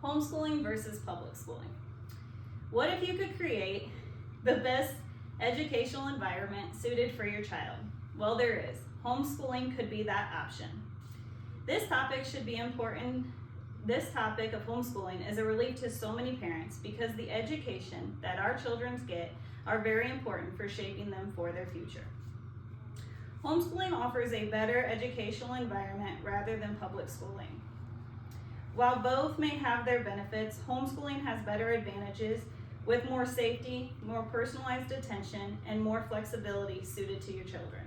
Homeschooling versus public schooling. What if you could create the best educational environment suited for your child? Well, there is. Homeschooling could be that option. This topic should be important. This topic of homeschooling is a relief to so many parents because the education that our children get are very important for shaping them for their future. Homeschooling offers a better educational environment rather than public schooling. While both may have their benefits, homeschooling has better advantages with more safety, more personalized attention, and more flexibility suited to your children.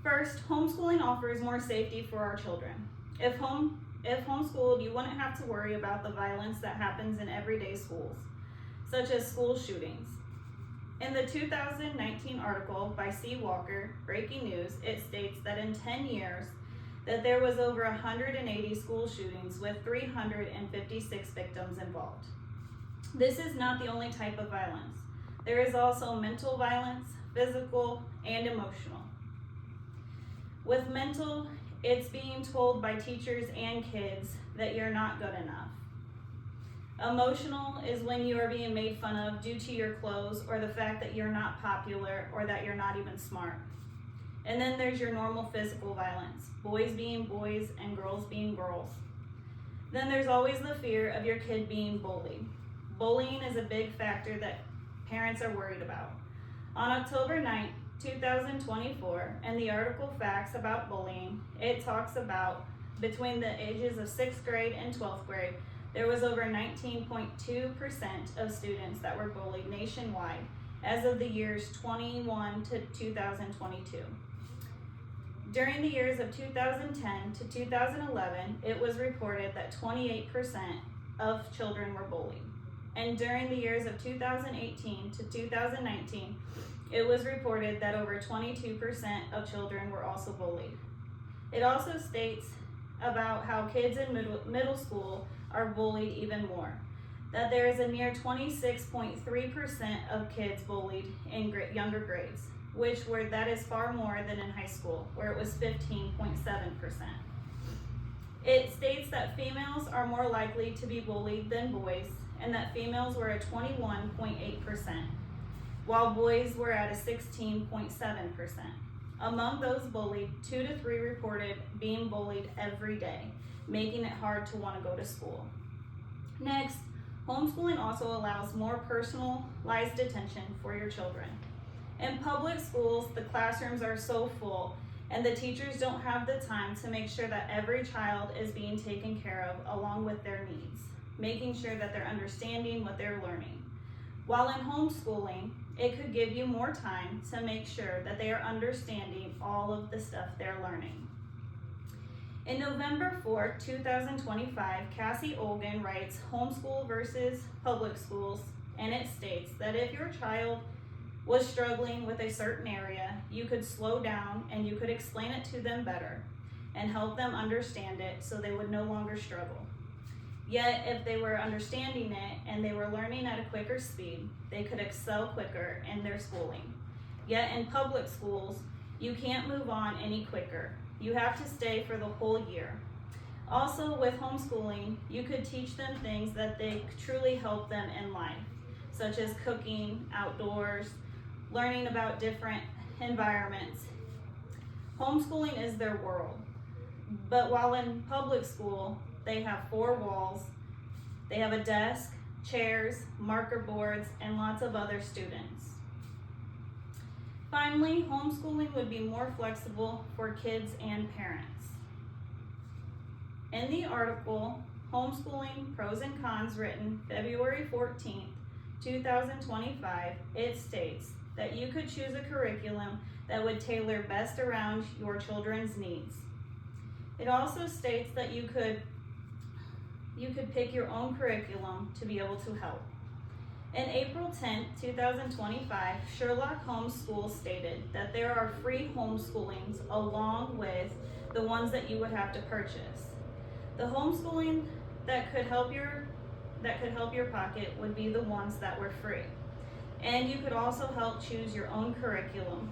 First, homeschooling offers more safety for our children. If homeschooled, you wouldn't have to worry about the violence that happens in everyday schools, such as school shootings. In the 2019 article by C. Walker, Breaking News, it states that in 10 years, that there was over 180 school shootings with 356 victims involved. This is not the only type of violence. There is also mental violence, physical, and emotional. With mental, it's being told by teachers and kids that you're not good enough. Emotional is when you are being made fun of due to your clothes or the fact that you're not popular or that you're not even smart. And then there's your normal physical violence, boys being boys and girls being girls. Then there's always the fear of your kid being bullied. Bullying is a big factor that parents are worried about. On October 9th, 2024, in the article Facts About Bullying, it talks about between the ages of 6th grade and 12th grade, there was over 19.2% of students that were bullied nationwide as of the years 21 to 2022. During the years of 2010 to 2011, it was reported that 28% of children were bullied. And during the years of 2018 to 2019, it was reported that over 22% of children were also bullied. It also states about how kids in middle school are bullied even more. That there is a near 26.3% of kids bullied in younger grades, that is far more than in high school, where it was 15.7%. It states that females are more likely to be bullied than boys, and that females were at 21.8%, while boys were at a 16.7%. Among those bullied, 2 to 3 reported being bullied every day, making it hard to want to go to school. Next, homeschooling also allows more personalized attention for your children. In public schools, the classrooms are so full, and the teachers don't have the time to make sure that every child is being taken care of along with their needs, making sure that they're understanding what they're learning. While in homeschooling, it could give you more time to make sure that they are understanding all of the stuff they're learning. In November 4, 2025, Cassie Olgan writes Homeschool versus Public Schools, and it states that if your child was struggling with a certain area, you could slow down and you could explain it to them better and help them understand it so they would no longer struggle. Yet, if they were understanding it and they were learning at a quicker speed, they could excel quicker in their schooling. Yet in public schools, you can't move on any quicker. You have to stay for the whole year. Also, with homeschooling, you could teach them things that they truly help them in life, such as cooking, outdoors, learning about different environments. Homeschooling is their world. But while in public school, they have 4 walls, they have a desk, chairs, marker boards, and lots of other students. Finally, homeschooling would be more flexible for kids and parents. In the article, Homeschooling Pros and Cons, written February 14th, 2025, it states that you could choose a curriculum that would tailor best around your children's needs. It also states that you could pick your own curriculum to be able to help. In April 10, 2025, Sherlock Holmes School stated that there are free homeschoolings along with the ones that you would have to purchase. The homeschooling that could help your pocket would be the ones that were free. And you could also help choose your own curriculum.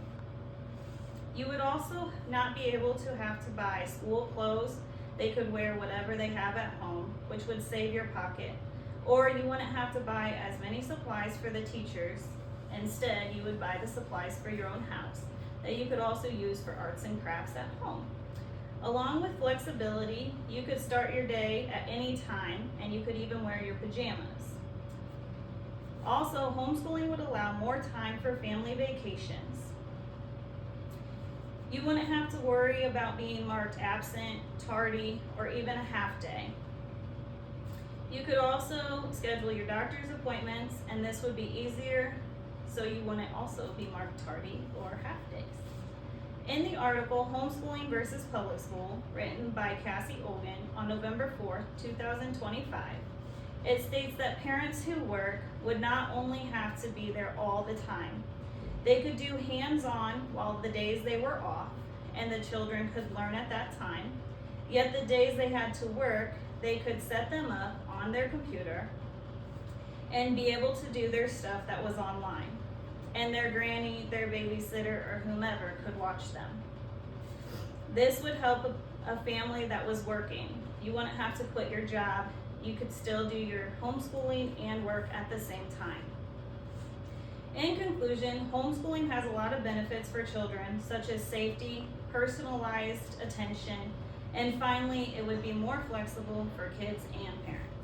You would also not be able to have to buy school clothes, They could wear whatever they have at home, which would save your pocket, or you wouldn't have to buy as many supplies for the teachers. Instead, you would buy the supplies for your own house that you could also use for arts and crafts at home. Along with flexibility, you could start your day at any time, and you could even wear your pajamas. Also, homeschooling would allow more time for family vacations. You wouldn't have to worry about being marked absent, tardy, or even a half day. You could also schedule your doctor's appointments, and this would be easier, so you wouldn't also be marked tardy or half days. In the article, Homeschooling versus Public School, written by Cassie Olgan on November 4th, 2025, it states that parents who work would not only have to be there all the time, they could do hands-on while the days they were off, and the children could learn at that time. Yet the days they had to work, they could set them up on their computer and be able to do their stuff that was online. And their granny, their babysitter, or whomever could watch them. This would help a family that was working. You wouldn't have to quit your job. You could still do your homeschooling and work at the same time. In conclusion, homeschooling has a lot of benefits for children, such as safety, personalized attention, and finally, it would be more flexible for kids and parents.